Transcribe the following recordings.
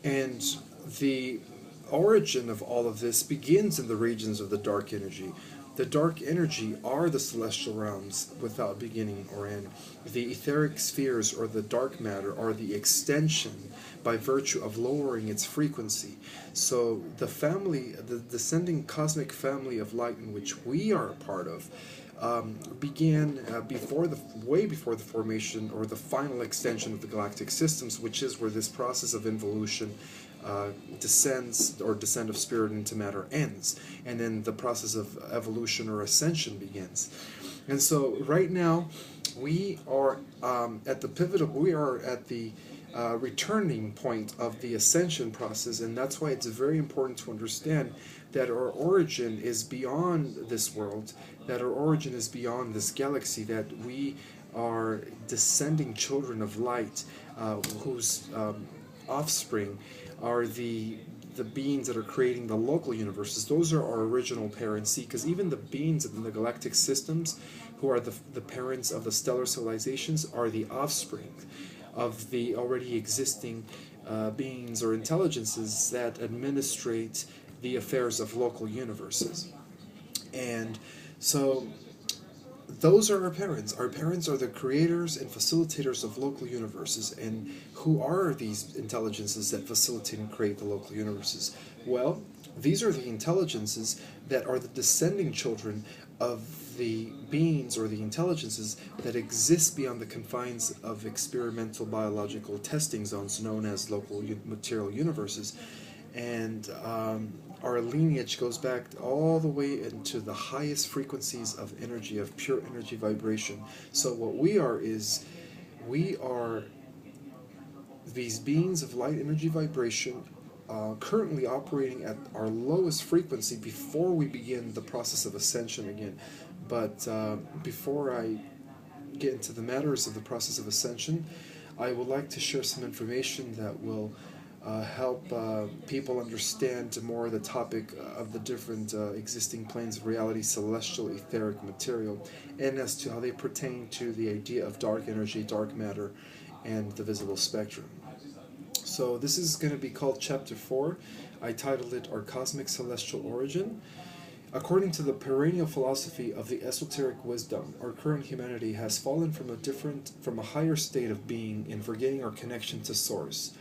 And the origin of all of this begins in the regions of the dark energy. The dark energy are the celestial realms without beginning or end. The etheric spheres or the dark matter are the extension by virtue of lowering its frequency. So the family, the descending cosmic family of light in which we are a part of, began way before the formation or the final extension of the galactic systems, which is where this process of involution descends or descent of spirit into matter ends, and then the process of evolution or ascension begins. And so right now we are at the pivotal, we are at the returning point of the ascension process, and that's why it's very important to understand that our origin is beyond this world, that our origin is beyond this galaxy, that we are descending children of light, whose offspring are the beings that are creating the local universes. Those are our original parents. See, because even the beings in the galactic systems, who are the parents of the stellar civilizations, are the offspring of the already existing beings or intelligences that administrate the affairs of local universes. And so those are our parents. Our parents are the creators and facilitators of local universes. And who are these intelligences that facilitate and create the local universes? Well, these are the intelligences that are the descending children of the beings or the intelligences that exist beyond the confines of experimental biological testing zones known as local material universes. And our lineage goes back all the way into the highest frequencies of energy, of pure energy vibration. So what we are is, we are these beings of light energy vibration, currently operating at our lowest frequency before we begin the process of ascension again. But before I get into the matters of the process of ascension, I would like to share some information that will help people understand more the topic of the different existing planes of reality, celestial, etheric, material, and as to how they pertain to the idea of dark energy, dark matter, and the visible spectrum. So this is going to be called Chapter 4. I titled it Our Cosmic Celestial Origin. According to the perennial philosophy of the esoteric wisdom, our current humanity has fallen from a higher state of being in forgetting our connection to Source.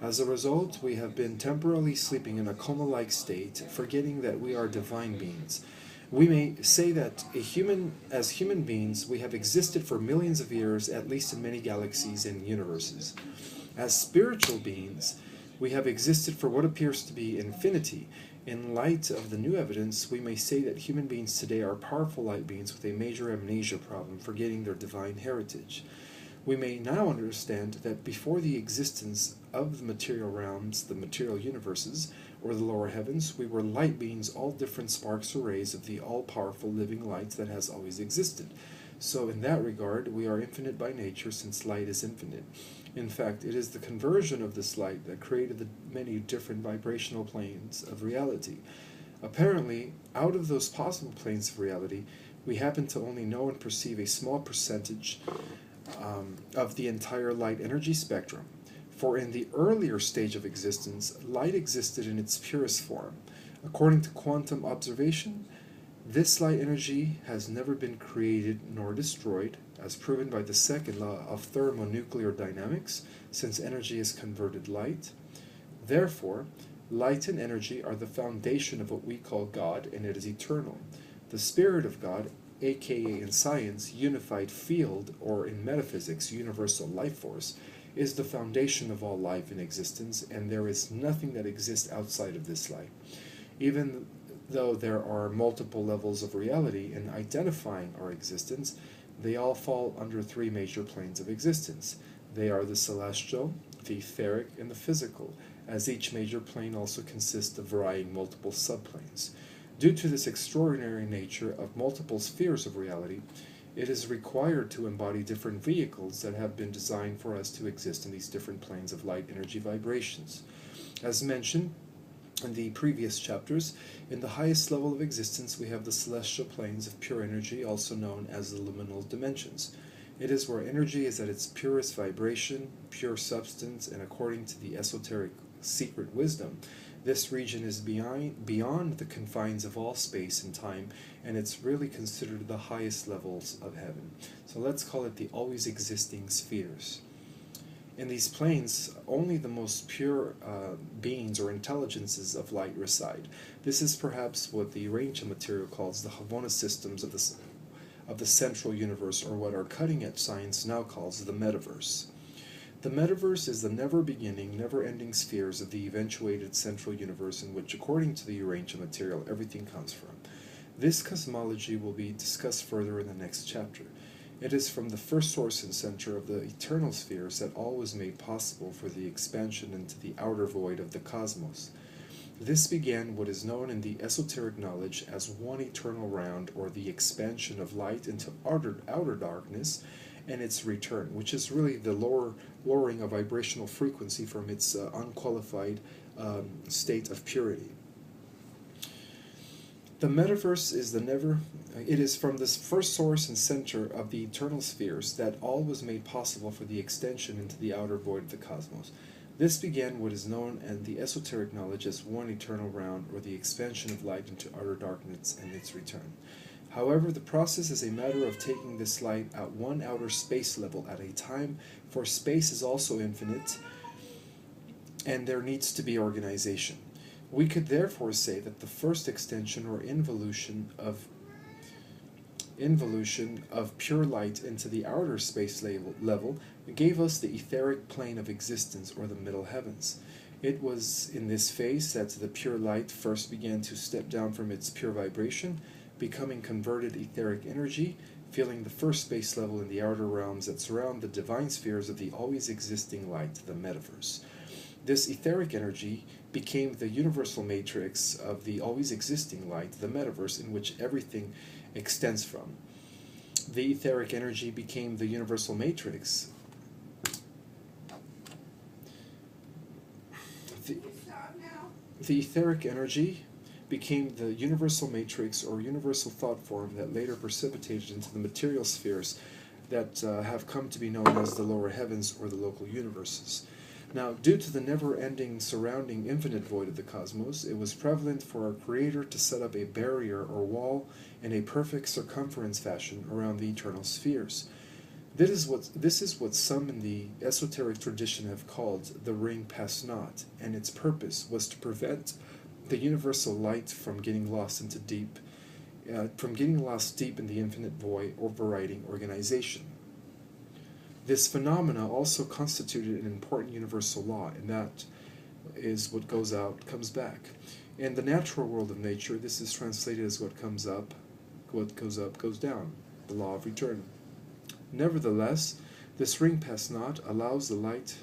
As a result, we have been temporarily sleeping in a coma-like state, forgetting that we are divine beings. We may say that as human beings, we have existed for millions of years, at least in many galaxies and universes. As spiritual beings, we have existed for what appears to be infinity. In light of the new evidence, we may say that human beings today are powerful light beings with a major amnesia problem, forgetting their divine heritage. We may now understand that before the existence of the material realms, the material universes, or the lower heavens, we were light beings, all different sparks or rays of the all-powerful living light that has always existed. So in that regard, we are infinite by nature, since light is infinite. In fact, it is the conversion of this light that created the many different vibrational planes of reality. Apparently, out of those possible planes of reality, we happen to only know and perceive a small percentage of the entire light energy spectrum. For in the earlier stage of existence, light existed in its purest form. According to quantum observation, this light energy has never been created nor destroyed, as proven by the second law of thermonuclear dynamics, since energy is converted light. Therefore, light and energy are the foundation of what we call God, and it is eternal. The Spirit of God, aka in science, unified field, or in metaphysics, universal life force, is the foundation of all life in existence, and there is nothing that exists outside of this light. Even though there are multiple levels of reality in identifying our existence, they all fall under three major planes of existence. They are the celestial, the etheric, and the physical, as each major plane also consists of varying multiple subplanes. Due to this extraordinary nature of multiple spheres of reality, it is required to embody different vehicles that have been designed for us to exist in these different planes of light energy vibrations. As mentioned in the previous chapters, in the highest level of existence we have the celestial planes of pure energy, also known as the liminal dimensions. It is where energy is at its purest vibration, pure substance, and according to the esoteric secret wisdom. This region is beyond the confines of all space and time, and it's really considered the highest levels of heaven. So let's call it the always existing spheres. In these planes, only the most pure beings or intelligences of light reside. This is perhaps what the Urantia material calls the Havona systems of the central universe, or what our cutting-edge science now calls the metaverse. The metaverse is the never-beginning, never-ending spheres of the eventuated central universe in which, according to the Urantia material, everything comes from. This cosmology will be discussed further in the next chapter. It is from the first source and center of the eternal spheres that all was made possible for the expansion into the outer void of the cosmos. This began what is known in the esoteric knowledge as one eternal round, or the expansion of light into outer darkness, and its return, which is really the lowering of vibrational frequency from its unqualified state of purity. The metaverse is it is from this first source and center of the eternal spheres that all was made possible for the extension into the outer void of the cosmos. This began what is known in the esoteric knowledge as one eternal round, or the expansion of light into outer darkness and its return. However, the process is a matter of taking this light at one outer space level at a time, for space is also infinite, and there needs to be organization. We could therefore say that the first extension or involution of pure light into the outer space level gave us the etheric plane of existence, or the middle heavens. It was in this phase that the pure light first began to step down from its pure vibration, becoming converted etheric energy, filling the first space level in the outer realms that surround the divine spheres of the always existing light, the metaverse. This etheric energy became the universal matrix of the always existing light, the metaverse, in which everything extends from. The etheric energy became the universal matrix. The etheric energy became the universal matrix, or universal thought form, that later precipitated into the material spheres that have come to be known as the lower heavens, or the local universes. Now, due to the never-ending surrounding infinite void of the cosmos, it was prevalent for our Creator to set up a barrier or wall in a perfect circumference fashion around the eternal spheres. This is what some in the esoteric tradition have called the ring pass not, and its purpose was to prevent the universal light from getting lost deep in the infinite void, overriding organization. This phenomena also constituted an important universal law, and that is what goes out comes back. In the natural world of nature, this is translated as what goes up goes down, the law of return. Nevertheless, this ring pass not allows the light